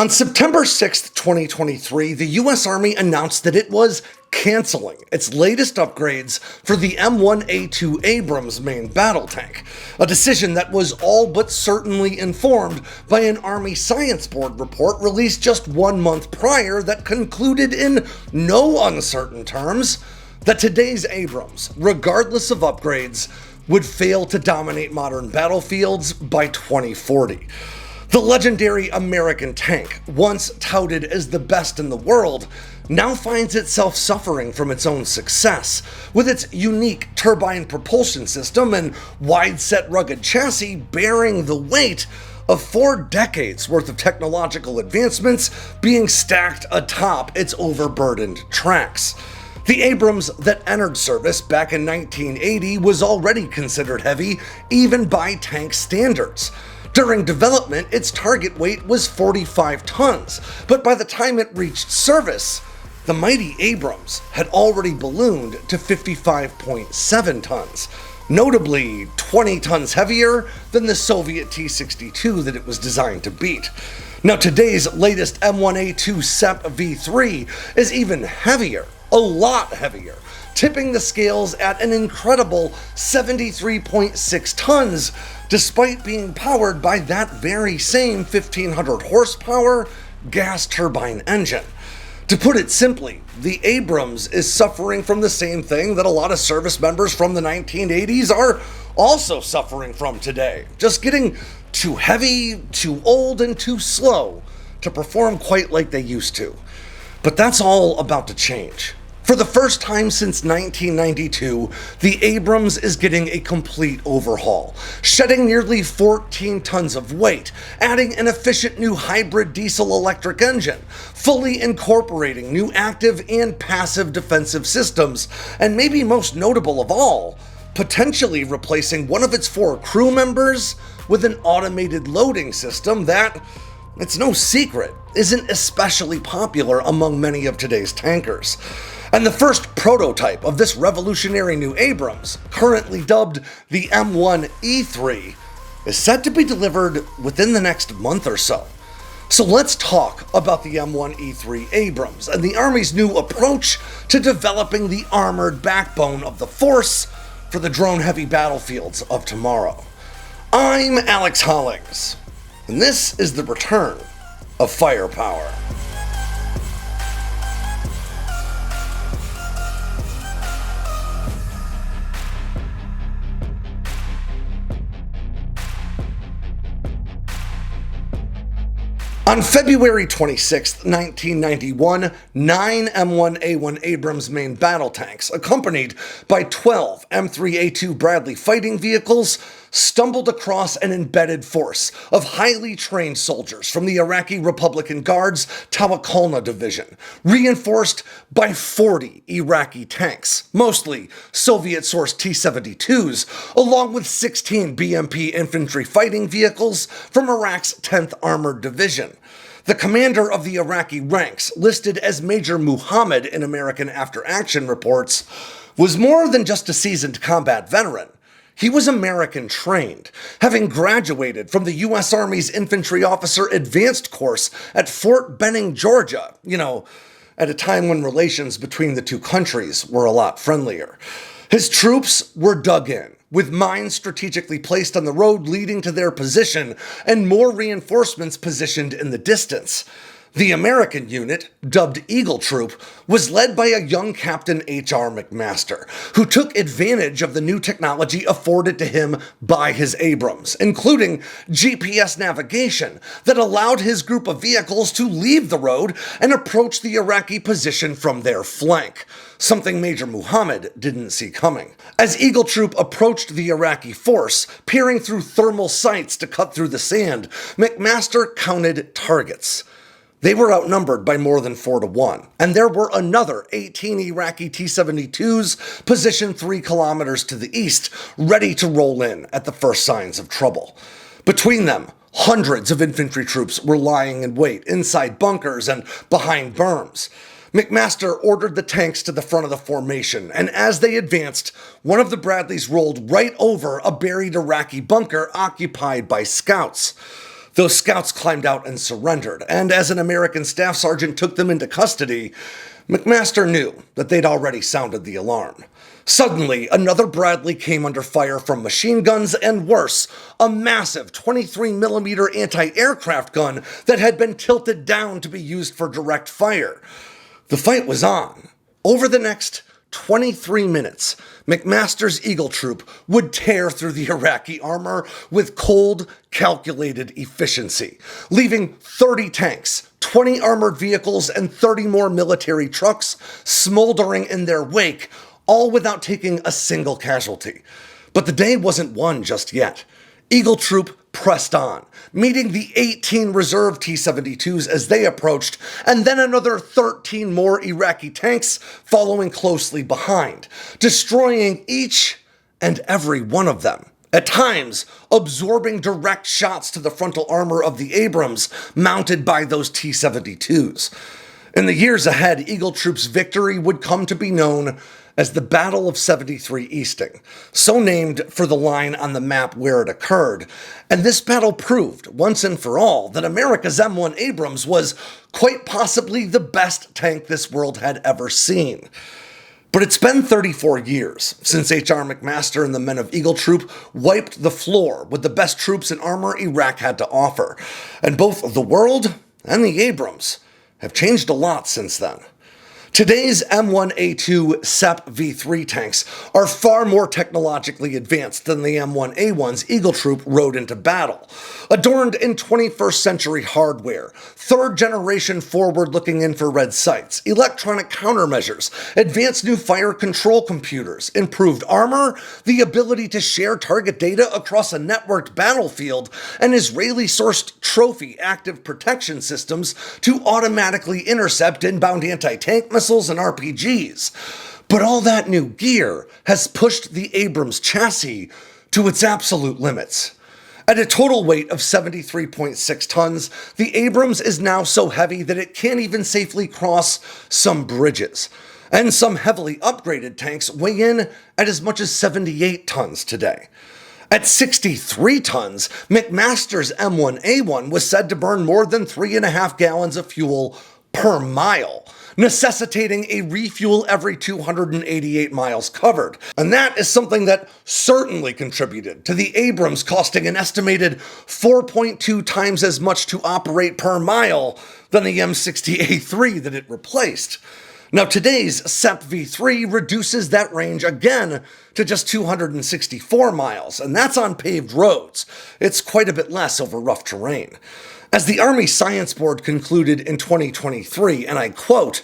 On September 6, 2023, the US Army announced that it was canceling its latest upgrades for the M1A2 Abrams Main Battle Tank, a decision that was all but certainly informed by an Army Science Board report released just 1 month prior that concluded in no uncertain terms that today's Abrams, regardless of upgrades, would fail to dominate modern battlefields by 2040. The legendary American tank, once touted as the best in the world, now finds itself suffering from its own success, with its unique turbine propulsion system and wide-set rugged chassis bearing the weight of 4 decades worth of technological advancements being stacked atop its overburdened tracks. The Abrams that entered service back in 1980 was already considered heavy, even by tank standards. During development, its target weight was 45 tons, but by the time it reached service, the mighty Abrams had already ballooned to 55.7 tons, notably 20 tons heavier than the Soviet T-62 that it was designed to beat. Now, today's latest M1A2 SEP V3 is even heavier, a lot heavier, tipping the scales at an incredible 73.6 tons, despite being powered by that very same 1500 horsepower gas turbine engine. To put it simply, the Abrams is suffering from the same thing that a lot of service members from the 1980s are also suffering from today, just getting too heavy, too old, and too slow to perform quite like they used to. But that's all about to change. For the first time since 1992, the Abrams is getting a complete overhaul, shedding nearly 14 tons of weight, adding an efficient new hybrid diesel-electric engine, fully incorporating new active and passive defensive systems, and maybe most notable of all, potentially replacing one of its 4 crew members with an automated loading system that, it's no secret, isn't especially popular among many of today's tankers. And the first prototype of this revolutionary new Abrams, currently dubbed the M1E3, is set to be delivered within the next month or so. So let's talk about the M1E3 Abrams and the Army's new approach to developing the armored backbone of the force for the drone-heavy battlefields of tomorrow. I'm Alex Hollings, and this is the return of firepower. On February 26, 1991, 9 M1A1 Abrams Main Battle Tanks, accompanied by 12 M3A2 Bradley fighting vehicles, stumbled across an embedded force of highly trained soldiers from the Iraqi Republican Guard's Tawakalna Division, reinforced by 40 Iraqi tanks, mostly Soviet-sourced T-72s, along with 16 BMP infantry fighting vehicles from Iraq's 10th Armored Division. The commander of the Iraqi ranks, listed as Major Muhammad in American after-action reports, was more than just a seasoned combat veteran. He was American-trained, having graduated from the U.S. Army's Infantry Officer Advanced course at Fort Benning, Georgia, at a time when relations between the two countries were a lot friendlier. His troops were dug in, with mines strategically placed on the road leading to their position, and more reinforcements positioned in the distance. The American unit, dubbed Eagle Troop, was led by a young Captain H.R. McMaster, who took advantage of the new technology afforded to him by his Abrams, including GPS navigation that allowed his group of vehicles to leave the road and approach the Iraqi position from their flank, something Major Muhammad didn't see coming. As Eagle Troop approached the Iraqi force, peering through thermal sights to cut through the sand, McMaster counted targets. They were outnumbered by more than 4 to 1, and there were another 18 Iraqi T-72s positioned 3 kilometers to the east, ready to roll in at the first signs of trouble. Between them, hundreds of infantry troops were lying in wait inside bunkers and behind berms. McMaster ordered the tanks to the front of the formation, and as they advanced, one of the Bradleys rolled right over a buried Iraqi bunker occupied by scouts. Those scouts climbed out and surrendered, and as an American staff sergeant took them into custody, McMaster knew that they'd already sounded the alarm. Suddenly, another Bradley came under fire from machine guns, and worse, a massive 23mm anti-aircraft gun that had been tilted down to be used for direct fire. The fight was on. Over the next 23 minutes, McMaster's Eagle Troop would tear through the Iraqi armor with cold, calculated efficiency, leaving 30 tanks, 20 armored vehicles, and 30 more military trucks smoldering in their wake, all without taking a single casualty. But the day wasn't won just yet. Eagle Troop pressed on, meeting the 18 reserve T-72s as they approached, and then another 13 more Iraqi tanks following closely behind, destroying each and every one of them, at times absorbing direct shots to the frontal armor of the Abrams mounted by those T-72s. In the years ahead, Eagle Troop's victory would come to be known as the Battle of 73 Easting, so named for the line on the map where it occurred. And this battle proved, once and for all, that America's M1 Abrams was quite possibly the best tank this world had ever seen. But it's been 34 years since H.R. McMaster and the men of Eagle Troop wiped the floor with the best troops and armor Iraq had to offer. And both the world and the Abrams have changed a lot since then. Today's M1A2 SEP V3 tanks are far more technologically advanced than the M1A1's Eagle Troop rode into battle. Adorned in 21st century hardware, third-generation forward-looking infrared sights, electronic countermeasures, advanced new fire control computers, improved armor, the ability to share target data across a networked battlefield, and Israeli-sourced trophy active protection systems to automatically intercept inbound anti-tank missiles and RPGs. But all that new gear has pushed the Abrams chassis to its absolute limits. At a total weight of 73.6 tons, the Abrams is now so heavy that it can't even safely cross some bridges. And some heavily upgraded tanks weigh in at as much as 78 tons today. At 63 tons, McMaster's M1A1 was said to burn more than 3.5 gallons of fuel per mile, necessitating a refuel every 288 miles covered. And that is something that certainly contributed to the Abrams costing an estimated 4.2 times as much to operate per mile than the M60A3 that it replaced. Now, today's SEP V3 reduces that range again to just 264 miles, and that's on paved roads. It's quite a bit less over rough terrain. As the Army Science Board concluded in 2023, and I quote,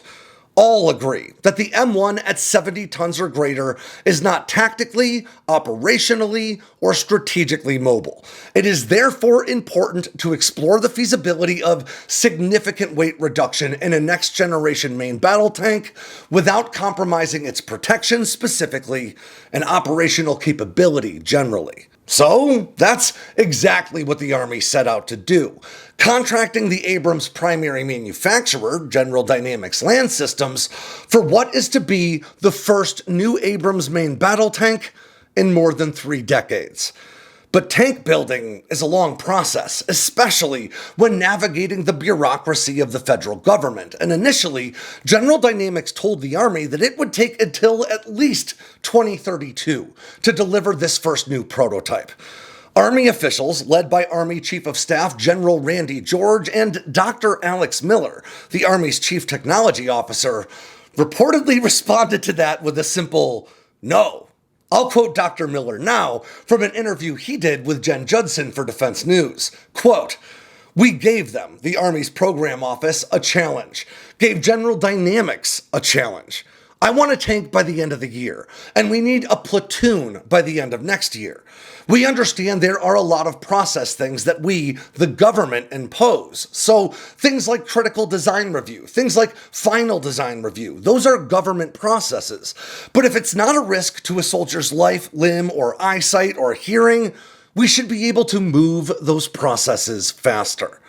"All agree that the M1 at 70 tons or greater is not tactically, operationally, or strategically mobile. It is therefore important to explore the feasibility of significant weight reduction in a next-generation main battle tank without compromising its protection specifically and operational capability generally." So, that's exactly what the Army set out to do, contracting the Abrams' primary manufacturer, General Dynamics Land Systems, for what is to be the first new Abrams main battle tank in more than 3 decades. But tank building is a long process, especially when navigating the bureaucracy of the federal government. And initially, General Dynamics told the Army that it would take until at least 2032 to deliver this first new prototype. Army officials, led by Army Chief of Staff General Randy George and Dr. Alex Miller, the Army's Chief Technology Officer, reportedly responded to that with a simple no. I'll quote Dr. Miller now from an interview he did with Jen Judson for Defense News. Quote, "We gave them, the Army's program office, a challenge, gave General Dynamics a challenge. I want a tank by the end of the year, and we need a platoon by the end of next year. We understand there are a lot of process things that we, the government, impose. So things like critical design review, things like final design review, those are government processes. But if it's not a risk to a soldier's life, limb, or eyesight, or hearing, we should be able to move those processes faster."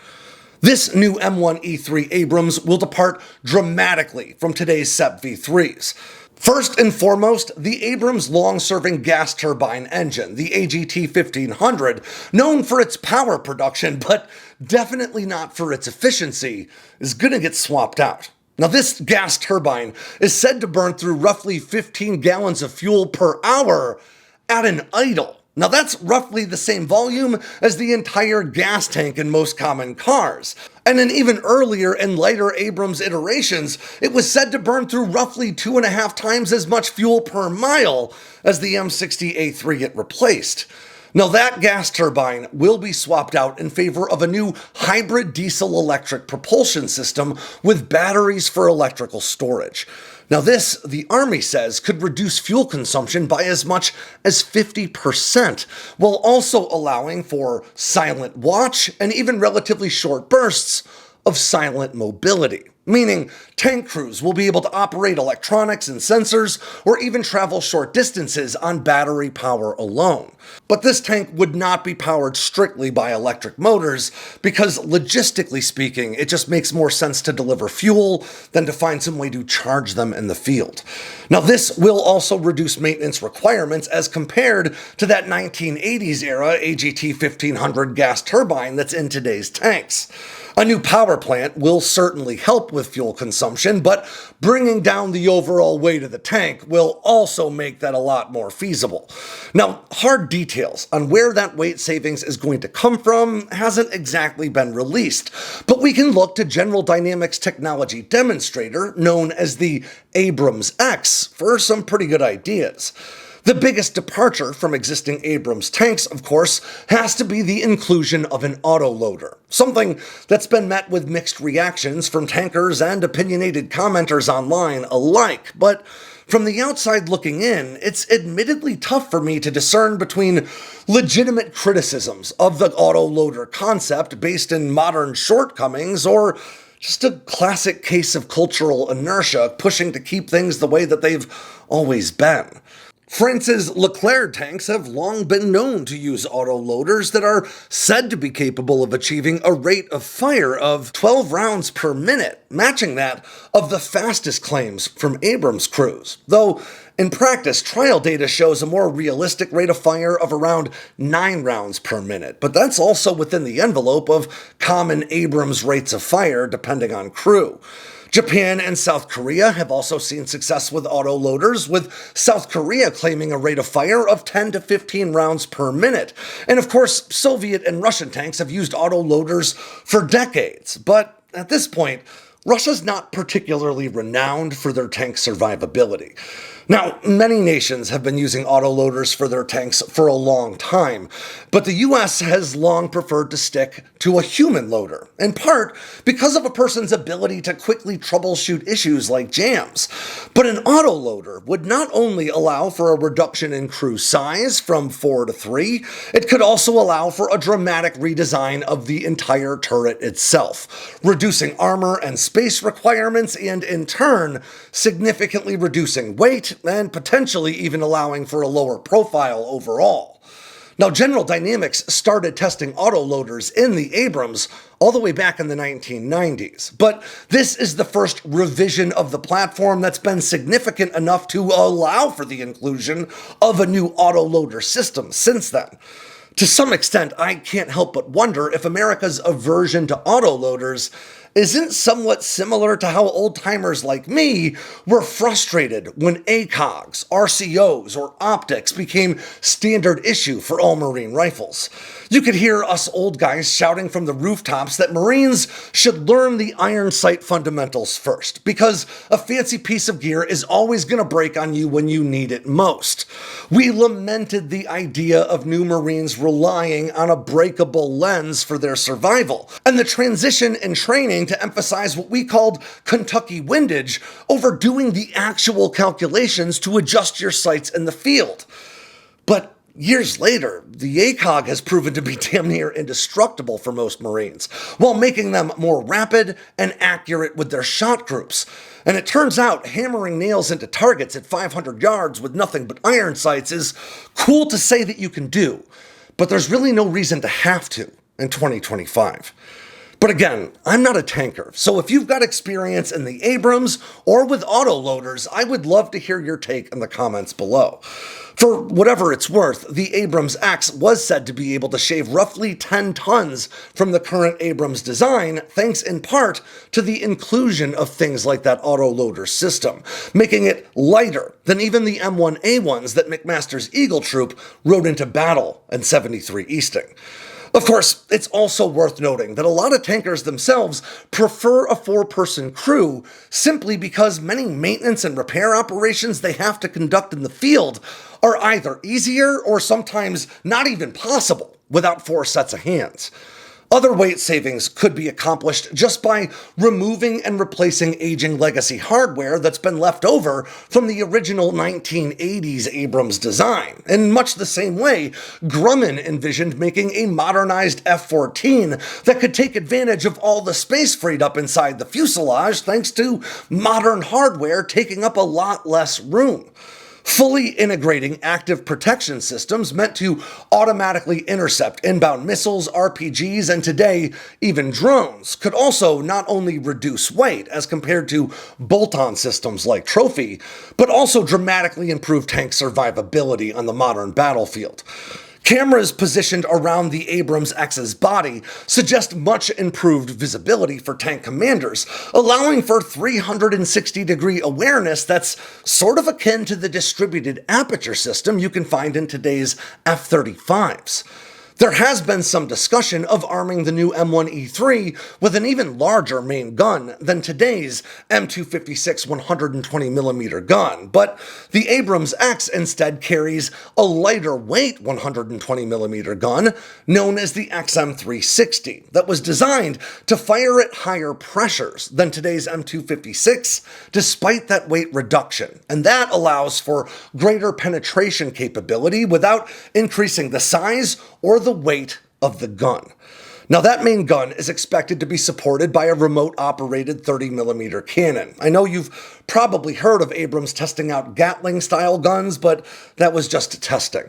This new M1E3 Abrams will depart dramatically from today's SEP V3s. First and foremost, the Abrams' long-serving gas turbine engine, the AGT-1500, known for its power production, but definitely not for its efficiency, is going to get swapped out. Now, this gas turbine is said to burn through roughly 15 gallons of fuel per hour at an idle. Now, that's roughly the same volume as the entire gas tank in most common cars. And in even earlier and lighter Abrams iterations, it was said to burn through roughly 2.5 times as much fuel per mile as the M60A3 it replaced. Now, that gas turbine will be swapped out in favor of a new hybrid diesel-electric propulsion system with batteries for electrical storage. Now, this, the Army says, could reduce fuel consumption by as much as 50%, while also allowing for silent watch and even relatively short bursts of silent mobility, meaning tank crews will be able to operate electronics and sensors or even travel short distances on battery power alone. But this tank would not be powered strictly by electric motors because, logistically speaking, it just makes more sense to deliver fuel than to find some way to charge them in the field. Now, this will also reduce maintenance requirements as compared to that 1980s era AGT 1500 gas turbine that's in today's tanks. A new power plant will certainly help with fuel consumption, but bringing down the overall weight of the tank will also make that a lot more feasible. Now, hard details on where that weight savings is going to come from hasn't exactly been released, but we can look to General Dynamics technology demonstrator known as the Abrams X for some pretty good ideas. The biggest departure from existing Abrams tanks, of course, has to be the inclusion of an autoloader, something that's been met with mixed reactions from tankers and opinionated commenters online alike, but from the outside looking in, it's admittedly tough for me to discern between legitimate criticisms of the autoloader concept based in modern shortcomings or just a classic case of cultural inertia pushing to keep things the way that they've always been. France's Leclerc tanks have long been known to use autoloaders that are said to be capable of achieving a rate of fire of 12 rounds per minute, matching that of the fastest claims from Abrams crews. Though, in practice, trial data shows a more realistic rate of fire of around 9 rounds per minute, but that's also within the envelope of common Abrams rates of fire depending on crew. Japan and South Korea have also seen success with autoloaders, with South Korea claiming a rate of fire of 10 to 15 rounds per minute. And of course, Soviet and Russian tanks have used autoloaders for decades, but at this point, Russia's not particularly renowned for their tank survivability. Now, many nations have been using autoloaders for their tanks for a long time, but the US has long preferred to stick to a human loader, in part because of a person's ability to quickly troubleshoot issues like jams. But an autoloader would not only allow for a reduction in crew size from 4 to 3, it could also allow for a dramatic redesign of the entire turret itself, reducing armor and space requirements and, in turn, significantly reducing weight and potentially even allowing for a lower profile overall. Now, General Dynamics started testing autoloaders in the Abrams all the way back in the 1990s, but this is the first revision of the platform that's been significant enough to allow for the inclusion of a new autoloader system since then. To some extent, I can't help but wonder if America's aversion to autoloaders isn't somewhat similar to how old-timers like me were frustrated when ACOGs, RCOs, or optics became standard issue for all Marine rifles. You could hear us old guys shouting from the rooftops that Marines should learn the iron sight fundamentals first, because a fancy piece of gear is always going to break on you when you need it most. We lamented the idea of new Marines relying on a breakable lens for their survival, and the transition in training to emphasize what we called Kentucky windage over doing the actual calculations to adjust your sights in the field. But years later, the ACOG has proven to be damn near indestructible for most Marines, while making them more rapid and accurate with their shot groups. And it turns out hammering nails into targets at 500 yards with nothing but iron sights is cool to say that you can do, but there's really no reason to have to in 2025. But again, I'm not a tanker, so if you've got experience in the Abrams or with autoloaders, I would love to hear your take in the comments below. For whatever it's worth, the Abrams X was said to be able to shave roughly 10 tons from the current Abrams design, thanks in part to the inclusion of things like that autoloader system, making it lighter than even the M1A1s that McMaster's Eagle Troop rode into battle in 73 Easting. Of course, it's also worth noting that a lot of tankers themselves prefer a 4-person crew simply because many maintenance and repair operations they have to conduct in the field are either easier or sometimes not even possible without 4 sets of hands. Other weight savings could be accomplished just by removing and replacing aging legacy hardware that's been left over from the original 1980s Abrams design. In much the same way, Grumman envisioned making a modernized F-14 that could take advantage of all the space freed up inside the fuselage thanks to modern hardware taking up a lot less room. Fully integrating active protection systems meant to automatically intercept inbound missiles, RPGs, and today, even drones, could also not only reduce weight as compared to bolt-on systems like Trophy, but also dramatically improve tank survivability on the modern battlefield. Cameras positioned around the Abrams X's body suggest much improved visibility for tank commanders, allowing for 360-degree awareness that's sort of akin to the distributed aperture system you can find in today's F-35s. There has been some discussion of arming the new M1E3 with an even larger main gun than today's M256 120mm gun, but the Abrams X instead carries a lighter weight 120mm gun known as the XM360 that was designed to fire at higher pressures than today's M256 despite that weight reduction, and that allows for greater penetration capability without increasing the size or the weight of the gun. Now, that main gun is expected to be supported by a remote-operated 30mm cannon. I know you've probably heard of Abrams testing out Gatling-style guns, but that was just testing.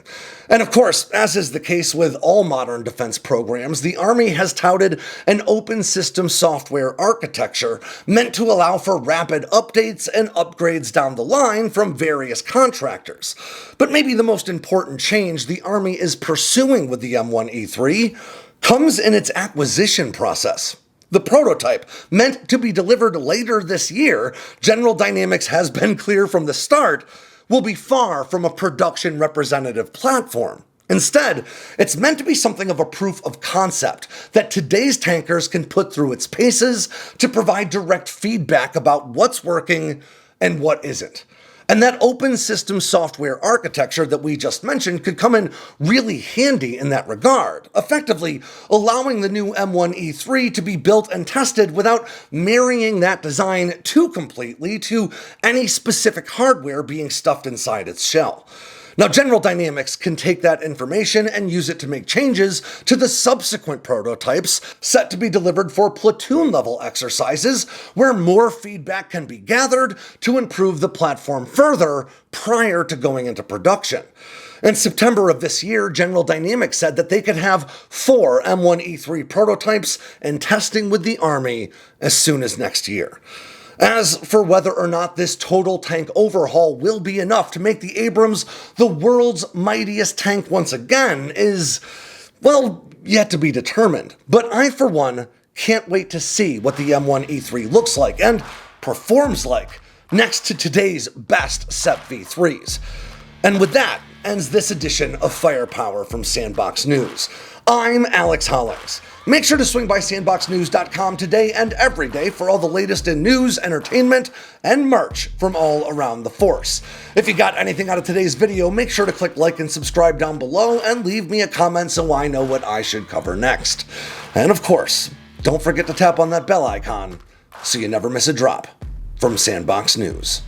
And of course, as is the case with all modern defense programs, the Army has touted an open system software architecture meant to allow for rapid updates and upgrades down the line from various contractors. But maybe the most important change the Army is pursuing with the M1E3 comes in its acquisition process. The prototype, meant to be delivered later this year, General Dynamics has been clear from the start, will be far from a production representative platform. Instead, it's meant to be something of a proof of concept that today's tankers can put through its paces to provide direct feedback about what's working and what isn't. And that open system software architecture that we just mentioned could come in really handy in that regard, effectively allowing the new M1E3 to be built and tested without marrying that design too completely to any specific hardware being stuffed inside its shell. Now, General Dynamics can take that information and use it to make changes to the subsequent prototypes set to be delivered for platoon-level exercises, where more feedback can be gathered to improve the platform further prior to going into production. In September of this year, General Dynamics said that they could have 4 M1E3 prototypes in testing with the Army as soon as next year. As for whether or not this total tank overhaul will be enough to make the Abrams the world's mightiest tank once again is, well, yet to be determined. But I, for one, can't wait to see what the M1E3 looks like and performs like next to today's best SEP V3s. And with that ends this edition of Firepower from Sandboxx News. I'm Alex Hollings. Make sure to swing by sandboxnews.com today and every day for all the latest in news, entertainment, and merch from all around the force. If you got anything out of today's video, make sure to click like and subscribe down below and leave me a comment so I know what I should cover next. And of course, don't forget to tap on that bell icon so you never miss a drop from Sandboxx News.